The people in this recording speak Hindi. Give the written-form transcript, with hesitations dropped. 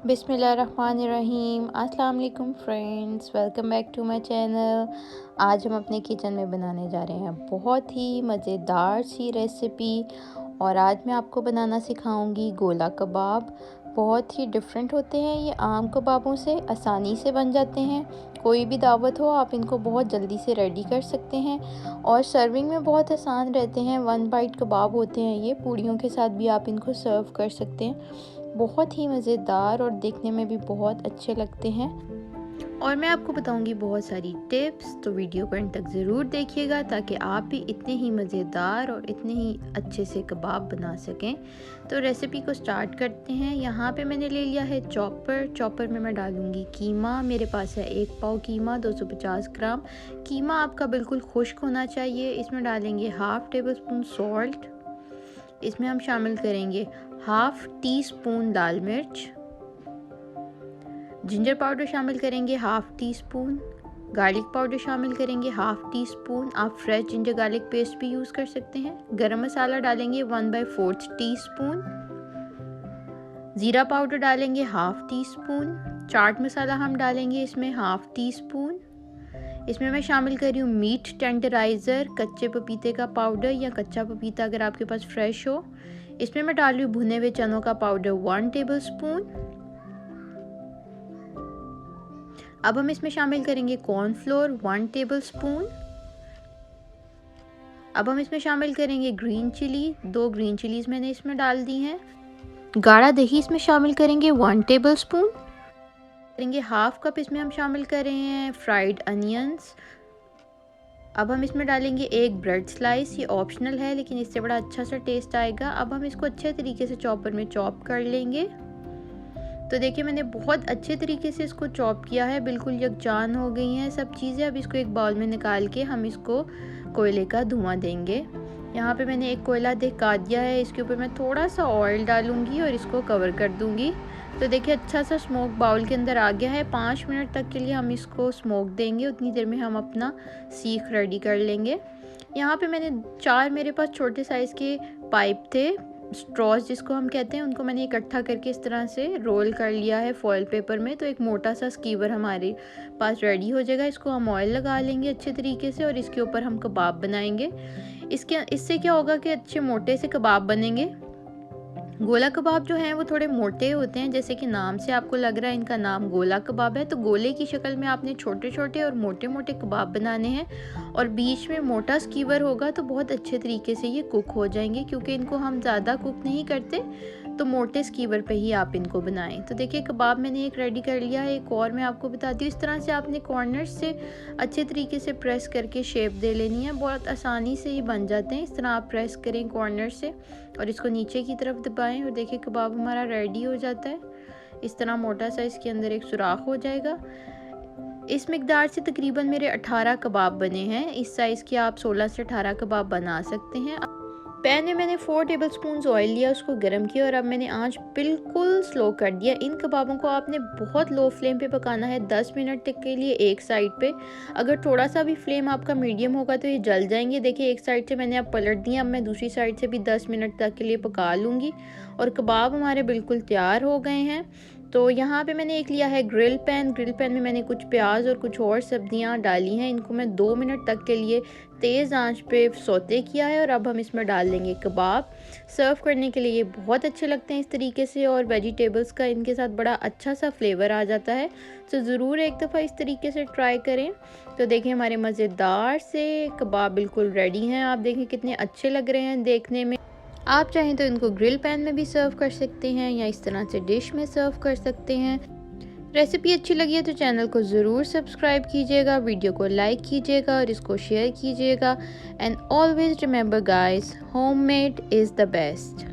बिस्मिल्लाहिर्रहमानिर्रहीम। अस्सलाम वालेकुम friends, welcome back to my channel. आज हम अपने किचन में बनाने जा रहे हैं बहुत ही मज़ेदार सी रेसिपी और आज मैं आपको बनाना सिखाऊंगी गोला कबाब। बहुत ही डिफरेंट होते हैं ये आम कबाबों से, आसानी से बन जाते हैं। कोई भी दावत हो आप इनको बहुत जल्दी से रेडी कर सकते हैं और सर्विंग में बहुत आसान रहते हैं। 1 बाइट कबाब होते हैं ये, पूड़ियों के साथ भी आप इनको सर्व कर सकते हैं। बहुत ही मज़ेदार और देखने में भी बहुत अच्छे लगते हैं और मैं आपको बताऊंगी बहुत सारी टिप्स, तो वीडियो को एंड तक ज़रूर देखिएगा ताकि आप भी इतने ही मज़ेदार और इतने ही अच्छे से कबाब बना सकें। तो रेसिपी को स्टार्ट करते हैं। यहाँ पे मैंने ले लिया है चॉपर में मैं डालूंगी कीमा। मेरे पास है 1 पाव कीमा, 250 ग्राम। कीमा आपका बिल्कुल खुश्क होना चाहिए। इसमें डालेंगे 1/2 टेबल स्पून सॉल्ट। इसमें हम शामिल करेंगे 1/2 टीस्पून लाल मिर्च। जिंजर पाउडर शामिल करेंगे 1/2 टीस्पून। गार्लिक पाउडर शामिल करेंगे 1/2 टीस्पून। आप फ्रेश जिंजर गार्लिक पेस्ट भी यूज़ कर सकते हैं। गरम मसाला डालेंगे 1/4 टीस्पून। ज़ीरा पाउडर डालेंगे 1/2 टीस्पून। चाट मसाला हम डालेंगे इसमें 1/2 टीस्पून। इसमें मैं शामिल कर रही हूँ मीट टेंडराइज़र, कच्चे पपीते का पाउडर या कच्चा पपीता अगर आपके पास फ्रेश हो। इसमें मैं डाल रही हूँ भुने हुए चनों का पाउडर 1 टेबल स्पून। अब हम इसमें शामिल करेंगे कॉर्नफ्लोर 1 टेबल स्पून। अब हम इसमें शामिल करेंगे ग्रीन चिली, 2 ग्रीन चिलीज मैंने इसमें डाल दी हैं। गाढ़ा दही इसमें शामिल करेंगे 1 टेबल स्पून। करेंगे 1/2 कप इसमें हम शामिल कर रहे हैं फ्राइड अनियंस। अब हम इसमें डालेंगे 1 ब्रेड स्लाइस, ये ऑप्शनल है लेकिन इससे बड़ा अच्छा सा टेस्ट आएगा। अब हम इसको अच्छे तरीके से चॉपर में चॉप कर लेंगे। तो देखिए मैंने बहुत अच्छे तरीके से इसको चॉप किया है, बिल्कुल यकजान हो गई हैं सब चीज़ें। अब इसको एक बाउल में निकाल के हम इसको कोयले का धुआं देंगे। यहाँ पे मैंने एक कोयला दिखा दिया है, इसके ऊपर मैं थोड़ा सा ऑयल डालूंगी और इसको कवर कर दूंगी। तो देखिए अच्छा सा स्मोक बाउल के अंदर आ गया है। 5 मिनट तक के लिए हम इसको स्मोक देंगे, उतनी देर में हम अपना सीख रेडी कर लेंगे। यहाँ पे मैंने 4 मेरे पास छोटे साइज़ के पाइप थे, स्ट्रॉज जिसको हम कहते हैं, उनको मैंने इकट्ठा करके इस तरह से रोल कर लिया है फॉयल पेपर में। तो एक मोटा सा स्कीवर हमारे पास रेडी हो जाएगा। इसको हम ऑयल लगा लेंगे अच्छे तरीके से और इसके ऊपर हम कबाब बनाएंगे। इससे क्या होगा कि अच्छे मोटे से कबाब बनेंगे। गोला कबाब जो हैं वो थोड़े मोटे होते हैं, जैसे कि नाम से आपको लग रहा है इनका नाम गोला कबाब है। तो गोले की शक्ल में आपने छोटे छोटे और मोटे मोटे कबाब बनाने हैं और बीच में मोटा स्कीवर होगा तो बहुत अच्छे तरीके से ये कुक हो जाएंगे, क्योंकि इनको हम ज़्यादा कुक नहीं करते। तो मोटे स्कीवर पे ही आप इनको बनाएं। तो देखिए कबाब मैंने एक रेडी कर लिया है। एक और मैं आपको बताती हूँ, इस तरह से आपने कॉर्नर से अच्छे तरीके से प्रेस करके शेप दे लेनी है। बहुत आसानी से ये बन जाते हैं। इस तरह आप प्रेस करें कॉर्नर से और इसको नीचे की तरफ दबाएं और देखिए कबाब हमारा रेडी हो जाता है। इस तरह मोटा सा इसके अंदर एक सुराख हो जाएगा। इस मिकदार से तकरीबन मेरे 18 कबाब बने हैं। इस साइज़ के आप 16 से 18 कबाब बना सकते हैं। पैन में मैंने 4 टेबल स्पून ऑयल लिया, उसको गर्म किया और अब मैंने आंच बिल्कुल स्लो कर दिया। इन कबाबों को आपने बहुत लो फ्लेम पे पकाना है 10 मिनट तक के लिए एक साइड पे। अगर थोड़ा सा भी फ्लेम आपका मीडियम होगा तो ये जल जाएंगे। देखिए एक साइड से मैंने अब पलट दिया, अब मैं दूसरी साइड से भी 10 मिनट तक के लिए पका लूँगी और कबाब हमारे बिल्कुल तैयार हो गए हैं। तो यहाँ पे मैंने एक लिया है ग्रिल पैन में मैंने कुछ प्याज और कुछ और सब्जियाँ डाली हैं। इनको मैं 2 मिनट तक के लिए तेज़ आंच पे सौते किया है और अब हम इसमें डाल देंगे कबाब। सर्व करने के लिए ये बहुत अच्छे लगते हैं इस तरीके से और वेजिटेबल्स का इनके साथ बड़ा अच्छा सा फ्लेवर आ जाता है। तो ज़रूर एक दफ़ा इस तरीके से ट्राई करें। तो देखें हमारे मज़ेदार से कबाब बिल्कुल रेडी हैं। आप देखें कितने अच्छे लग रहे हैं देखने में। आप चाहें तो इनको ग्रिल पैन में भी सर्व कर सकते हैं या इस तरह से डिश में सर्व कर सकते हैं। रेसिपी अच्छी लगी है तो चैनल को ज़रूर सब्सक्राइब कीजिएगा, वीडियो को लाइक कीजिएगा और इसको शेयर कीजिएगा। And always remember guys, homemade is the best.